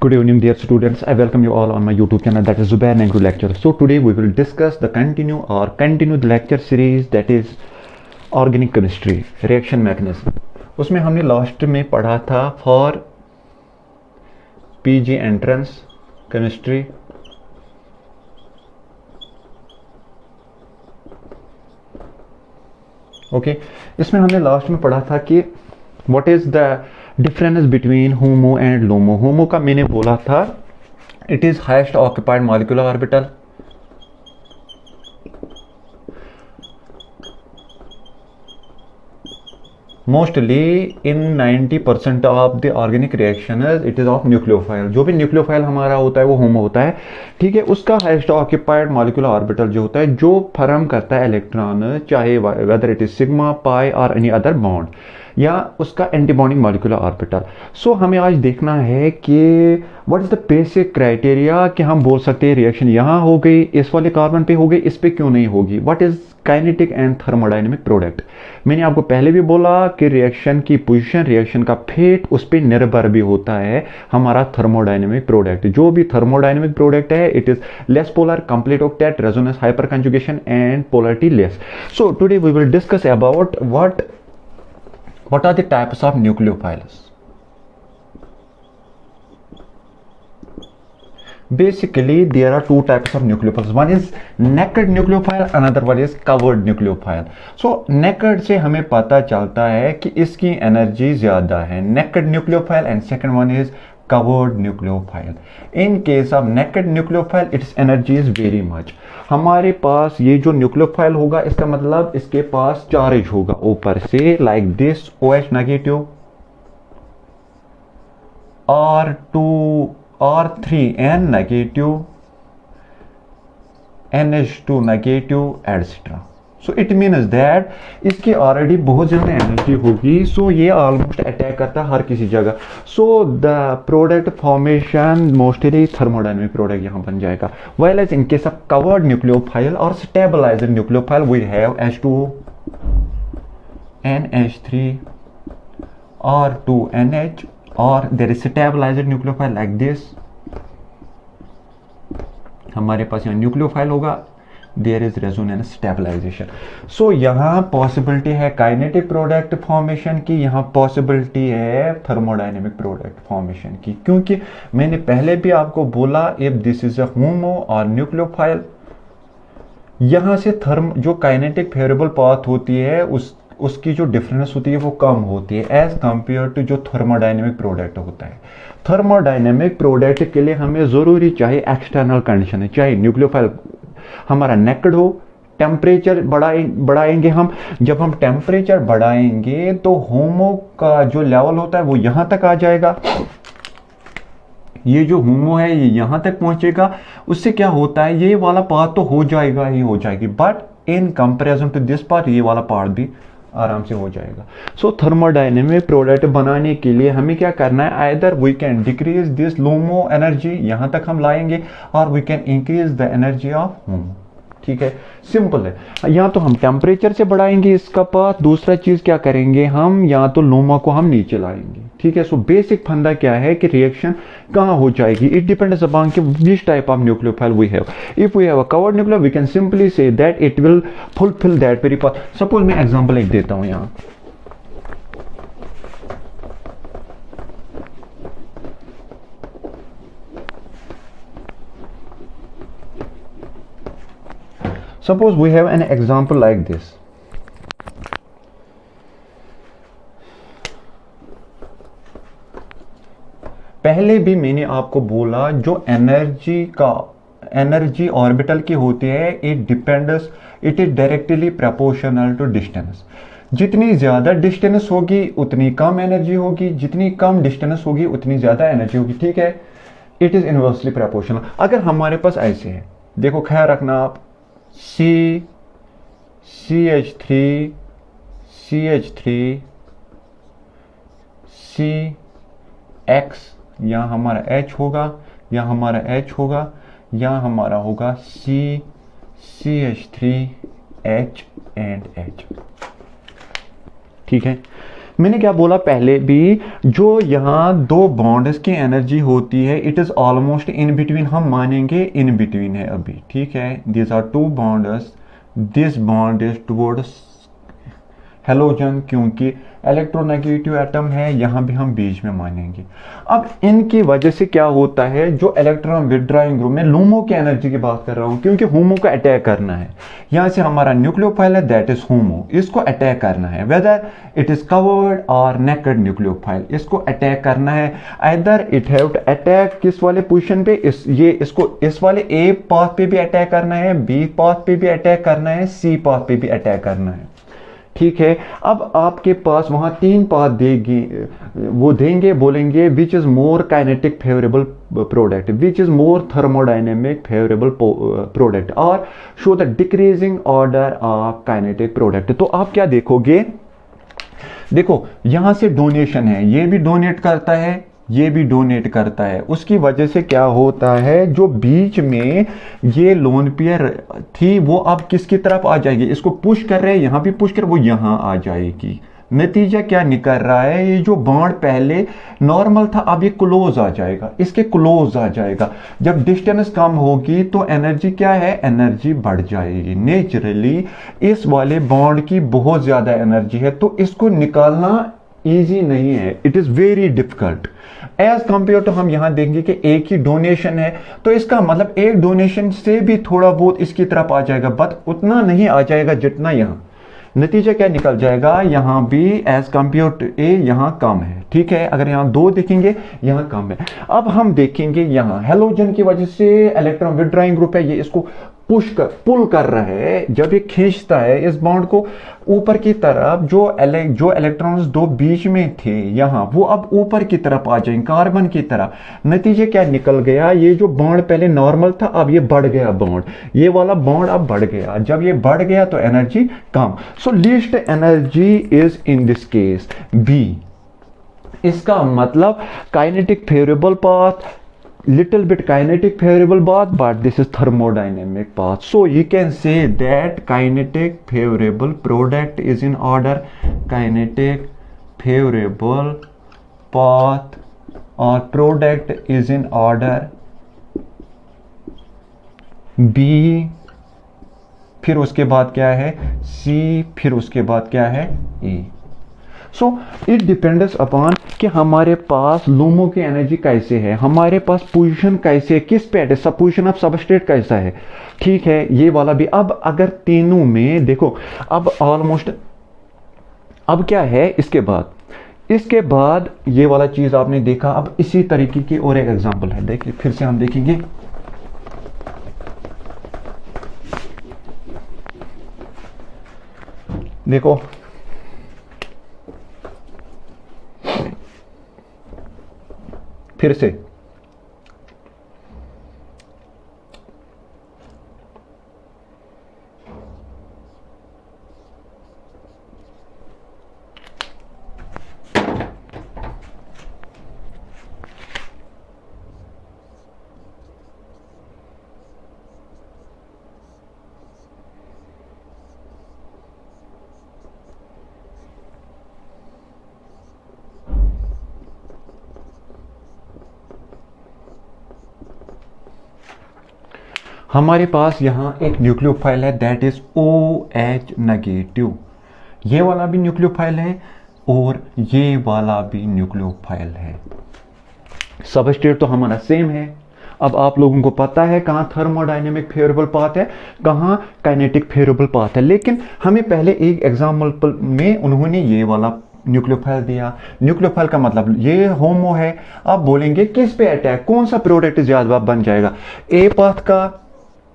Good evening, dear students. I welcome you all on my YouTube channel, that is Zubair Nehru Lecture. So today we will discuss the continued lecture series, that is organic chemistry, reaction mechanism. उसमें हमने last में पढ़ा था for PG entrance chemistry, okay. इसमें हमने last में पढ़ा था कि what is the difference between HOMO and LUMO. HOMO का मैंने बोला था it is highest occupied molecular orbital, mostly in 90% of the organic reaction it is of nucleophile. जो भी न्यूक्लियोफाइल हमारा होता है वो होमो होता है, ठीक है। उसका हाईएस्ट ऑक्युपाइड मॉलिक्यूलर ऑर्बिटल जो होता है, जो फॉर्म करता है इलेक्ट्रॉन, चाहे वेदर इट इज सिग्मा, पाई और एनी अदर बॉन्ड, या उसका एंटीबॉन्डिंग मॉलिक्यूलर ऑर्बिटल। सो हमें आज देखना है कि what is the basic criteria कि हम बोल सकते हैं रिएक्शन यहाँ हो गई, इस वाले कार्बन पे हो गई, इस पे क्यों नहीं होगी। What is kinetic and thermodynamic product. मैंने आपको पहले भी बोला कि रिएक्शन की पोजीशन, रिएक्शन का फेट, उस पर निर्भर भी होता है हमारा थर्मोडायनेमिक प्रोडक्ट। जो भी थर्मोडायनेमिक प्रोडक्ट है it is less polar, complete octet, resonance, hyperconjugation and polarity less. So today we will discuss about what are the types of nucleophiles. Basically there are two types of nucleophiles. One is naked nucleophile, another one is covered nucleophile. So naked से हमें पता चलता है कि इसकी energy ज्यादा है, naked nucleophile, and second one is covered nucleophile. In case of naked nucleophile its energy is very much. हमारे पास ये जो न्यूक्लियोफाइल होगा इसका मतलब इसके पास चार्ज होगा ऊपर से, like this OH negative, R2 R3N negative, NH2 negative etcetera. So it means that इसकी ऑलरेडी बहुत ज़्यादा एनर्जी होगी, सो ये ऑलमोस्ट अटैक करता है हर किसी जगह। So the product formation mostly thermodynamic product यहाँ बन जाएगा। Well as in case of covered nucleophile और stabiliser nucleophile we have H2O, NH3, R2NH, और there is stabiliser nucleophile like this. हमारे पास यहाँ न्यूक्लियोफाइल होगा, there is resonance stabilisation. So यहाँ पॉसिबिलिटी है काइनेटिक प्रोडक्ट फॉर्मेशन की, यहाँ पॉसिबिलिटी है थर्मोडायनेमिक प्रोडक्ट फॉर्मेशन की, क्योंकि मैंने पहले भी आपको बोला इफ दिस इज अ होमो और न्यूक्लियोफाइल, यहाँ से जो काइनेटिक फेवरेबल पाथ होती है उसकी जो डिफरेंस होती है वो कम होती है एज कंपेयर टू जो थर्मोडायनेमिक प्रोडक्ट होता है। थर्मोडायनेमिक प्रोडक्ट के लिए हमें जरूरी चाहिए एक्सटर्नल कंडीशन है, चाहे न्यूक्लियोफाइल हमारा नेकेड हो, टेम्परेचर बढ़ाएंगे हम। जब हम टेम्परेचर बढ़ाएंगे तो होमो का जो लेवल होता है वो यहां तक आ जाएगा, ये जो होमो है ये यहां तक पहुंचेगा। उससे क्या होता है, ये वाला पार्ट तो हो जाएगा ही हो जाएगी, but in comparison to this part ये वाला पार्ट भी आराम से हो जाएगा। सो थर्मोडायनेमिक प्रोडक्ट बनाने के लिए हमें क्या करना है, either we can decrease this LUMO energy, यहां तक हम लाएंगे, और we can increase the energy of HOMO. ठीक है, सिंपल है। या तो हम टेम्परेचर से बढ़ाएंगे इसका पाथ, दूसरा चीज क्या करेंगे हम, या तो लोमा को हम नीचे लाएंगे। ठीक है, सो बेसिक फंडा क्या है कि रिएक्शन कहां हो जाएगी, इट डिपेंड्स अपॉन कि which type of nucleophile we have. If we have a covered nucleophile we can simply say that it will fulfil that very path. Suppose मैं एग्जांपल एक देता हूं यहां, suppose we have an example like this. पहले भी मैंने आपको बोला जो एनर्जी ऑर्बिटल की होती है it is directly proportional to distance. जितनी ज्यादा डिस्टेंस होगी उतनी कम एनर्जी होगी, जितनी कम डिस्टेंस होगी उतनी ज्यादा एनर्जी होगी। ठीक है, इट इज इनवर्सली प्रोपोर्शनल। अगर हमारे पास ऐसे है, देखो ख्याल रखना आप, CH3 CX, यहाँ हमारा H होगा, यहाँ हमारा H होगा, यहाँ हमारा होगा CH3H and H। ठीक है, मैंने क्या बोला पहले भी, जो यहाँ दो बॉन्ड्स की एनर्जी होती है it is almost in between, हम मानेंगे इन बिटवीन है अभी, ठीक है। This are two bonds, this bond is towards halogen, क्योंकि इलेक्ट्रोनेगेटिव एटम है, यहाँ भी हम बीच में मानेंगे। अब इनकी वजह से क्या होता है, जो इलेक्ट्रॉन विथड्राइंग ग्रुप में लूमो की एनर्जी की बात कर रहा हूँ, क्योंकि होमो को अटैक करना है। यहाँ से हमारा न्यूक्लियोफाइल है दैट इज होमो, इसको अटैक करना है, वेदर इट इज कवर्ड और नेकेड न्यूक्लियोफाइल, इसको अटैक करना है। Either it have to attack किस वाले पोजीशन पे, इसको इस वाले ए पाथ पे भी अटैक करना है, बी पाथ पे भी अटैक करना है, सी पाथ पे भी अटैक करना है, ठीक है। अब आपके पास वहां तीन पाथ देगी, वो देंगे, बोलेंगे which is more kinetic favourable product, which is more thermodynamic favourable product, और show the decreasing order of kinetic product. तो आप क्या देखोगे, देखो यहां से डोनेशन है, ये भी डोनेट करता है, ये भी डोनेट करता है, उसकी वजह से क्या होता है, जो बीच में ये लोन पेयर थी वो अब किसकी तरफ आ जाएगी, इसको पुश कर रहे हैं, यहां भी पुश कर, वो यहां आ जाएगी। नतीजा क्या निकल रहा है, ये जो बॉन्ड पहले नॉर्मल था अब ये क्लोज आ जाएगा, इसके क्लोज आ जाएगा। जब डिस्टेंस कम होगी तो एनर्जी क्या है, एनर्जी बढ़ जाएगी। नेचुरली इस वाले बॉन्ड की बहुत ज्यादा एनर्जी है, तो इसको निकालना इजी नहीं है, it is very difficult as compare to. हम यहां देखेंगे कि एक ही डोनेशन है, तो इसका मतलब एक डोनेशन से भी थोड़ा बहुत इसकी तरफ आ जाएगा, बट उतना नहीं आ जाएगा जितना यहां। नतीजा क्या निकल जाएगा, यहां भी एज कंपेयर टू ए यहां कम है, ठीक है। अगर यहां दो देखेंगे यहां कम है। अब हम देखेंगे यहां हेलोजन की वजह से इलेक्ट्रॉन विथड्राइंग ग्रुप है, ये इसको पुल कर रहा है, जब ये खींचता है इस बॉन्ड को ऊपर की तरफ, जो इलेक्ट्रॉन्स दो बीच में थे यहां, वो अब ऊपर की तरफ आ जाएंगे, कार्बन की तरफ। नतीजे क्या निकल गया, ये जो बॉन्ड पहले नॉर्मल था अब ये बढ़ गया बॉन्ड, ये वाला बॉन्ड अब बढ़ गया, जब ये बढ़ गया तो एनर्जी कम। So least energy is in this case B. इसका मतलब kinetic favourable path, little bit kinetic favorable path, but this is thermodynamic path. So you can say that kinetic favorable product is in order kinetic favorable path or product is in order B, फिर उसके बाद क्या है C, फिर उसके बाद क्या है E। So it depends upon कि हमारे पास लूमो की एनर्जी कैसे है, हमारे पास पोजीशन कैसे है, किस पे है, सब पोजीशन ऑफ सबस्ट्रेट कैसा है, ठीक है। ये वाला भी। अब अगर तीनों में देखो, अब ऑलमोस्ट अब क्या है इसके बाद ये वाला चीज आपने देखा। अब इसी तरीके की और एक एग्जांपल है, देखिए फिर से हम देखेंगे। देखो फिर से हमारे पास यहाँ एक न्यूक्लियोफाइल है दैट इज OH नेगेटिव, ये वाला भी न्यूक्लियोफाइल है और ये वाला भी न्यूक्लियोफाइल है। सबस्ट्रेट तो हमारा सेम है। अब आप लोगों को पता है कहाँ थर्मोडायनेमिक फेवरेबल पाथ है, कहाँ काइनेटिक फेवरेबल पाथ है, लेकिन हमें पहले एक एग्जाम्पल में उन्होंने ये वाला न्यूक्लियोफाइल दिया। न्यूक्लियोफाइल का मतलब ये होमो है। अब बोलेंगे किस पे अटैक, कौन सा प्रोडक्ट ज्यादा बन जाएगा, ए पाथ का,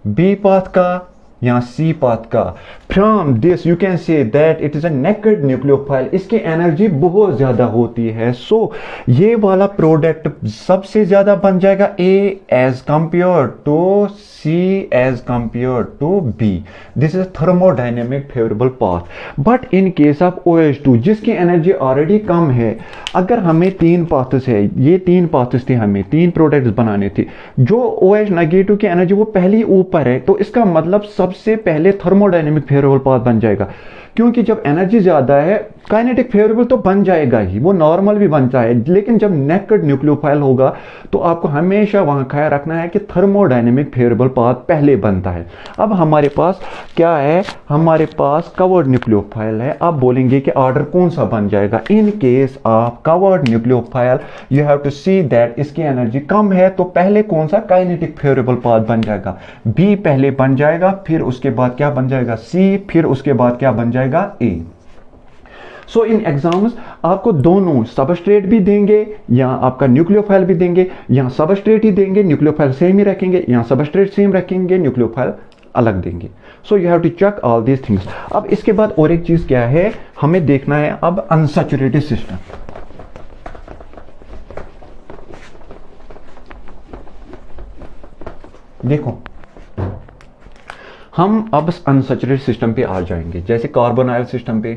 बी पाथ का या सी पाथ का। From this you can say that it is a naked nucleophile, इसकी एनर्जी बहुत ज्यादा होती है। सो ये वाला प्रोडक्ट सबसे ज्यादा बन जाएगा A as compare to C as compare to B. This is thermodynamic favourable path. But in case of OH2 जिसकी एनर्जी ऑलरेडी कम है, अगर हमें तीन पाथ्स है, ये तीन पाथ्स थे, हमें तीन प्रोडक्ट्स बनाने थे, जो OH नेगेटिव की एनर्जी वो पहले ही ऊपर है, तो इसका मतलब सबसे पहले थर्मोडायनेमिक फेवरेबल पाथ बन जाएगा। क्योंकि जब एनर्जी ज़्यादा है काइनेटिक फेवरेबल तो बन जाएगा ही, वो नॉर्मल भी बनता है, लेकिन जब नेकेड न्यूक्लियोफाइल होगा तो आपको हमेशा वहाँ ख्याल रखना है कि थर्मोडायनेमिक फेवरेबल पाथ पहले बनता है। अब हमारे पास क्या है, हमारे पास कवर्ड न्यूक्लियोफाइल है। आप बोलेंगे कि ऑर्डर कौन सा बन जाएगा। In case of covered nucleophile you have to see that इसकी एनर्जी कम है, तो पहले कौन सा काइनेटिक फेवरेबल पाथ बन जाएगा, बी पहले बन जाएगा, फिर उसके बाद क्या बन जाएगा, सी, फिर उसके बाद क्या बन जाएगा, ए। सो इन एग्जाम्स आपको दोनों सबस्ट्रेट भी देंगे या आपका न्यूक्लियोफाइल भी देंगे, या सबस्ट्रेट ही देंगे न्यूक्लियोफाइल सेम ही रखेंगे, या सबस्ट्रेट सेम रखेंगे न्यूक्लियोफाइल अलग देंगे। So you have to check all these things. अब इसके बाद और एक चीज क्या है हमें देखना है, अब अनसैचुरेटेड सिस्टम। देखो हम अब अनसैचुरेटेड सिस्टम पे आ जाएंगे, जैसे कार्बोनाइल सिस्टम पे।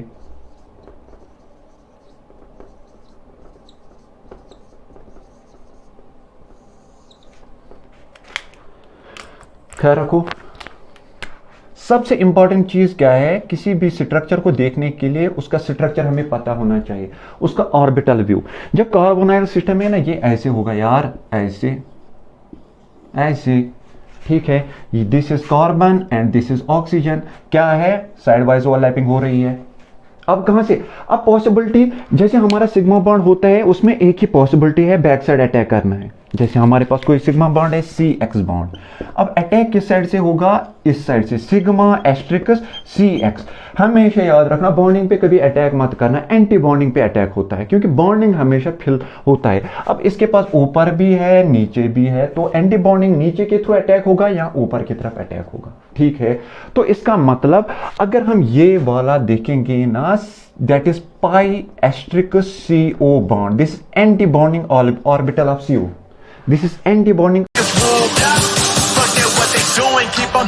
ख्याल रखो, सबसे इंपॉर्टेंट चीज क्या है, किसी भी स्ट्रक्चर को देखने के लिए उसका स्ट्रक्चर हमें पता होना चाहिए, उसका ऑर्बिटल व्यू। जब कार्बोनाइल सिस्टम है ना, ये ऐसे होगा यार, ऐसे ऐसे, ठीक है, this is carbon and this is oxygen. क्या है, साइड वाइज ओवरलैपिंग हो रही है। अब कहां से, अब पॉसिबिलिटी, जैसे हमारा सिग्मा बॉन्ड होता है उसमें एक ही पॉसिबिलिटी है, बैक साइड अटैक करना है। जैसे हमारे पास कोई सिग्मा बॉन्ड है, सी एक्स बॉन्ड, अब अटैक किस साइड से होगा, इस साइड से, सिग्मा एस्ट्रिकस सी एक्स। हमेशा याद रखना बॉन्डिंग पे कभी अटैक मत करना, एंटी बॉन्डिंग पे अटैक होता है, क्योंकि बॉन्डिंग हमेशा फिल होता है। अब इसके पास ऊपर भी है नीचे भी है, तो एंटी बॉन्डिंग नीचे के थ्रू अटैक होगा या ऊपर की तरफ अटैक होगा, ठीक है। तो इसका मतलब अगर हम ये वाला देखेंगे ना, that is pi asterisks CO bond, this anti bonding orbital of CO, this is anti-bonding. Forget what they doing, keep on.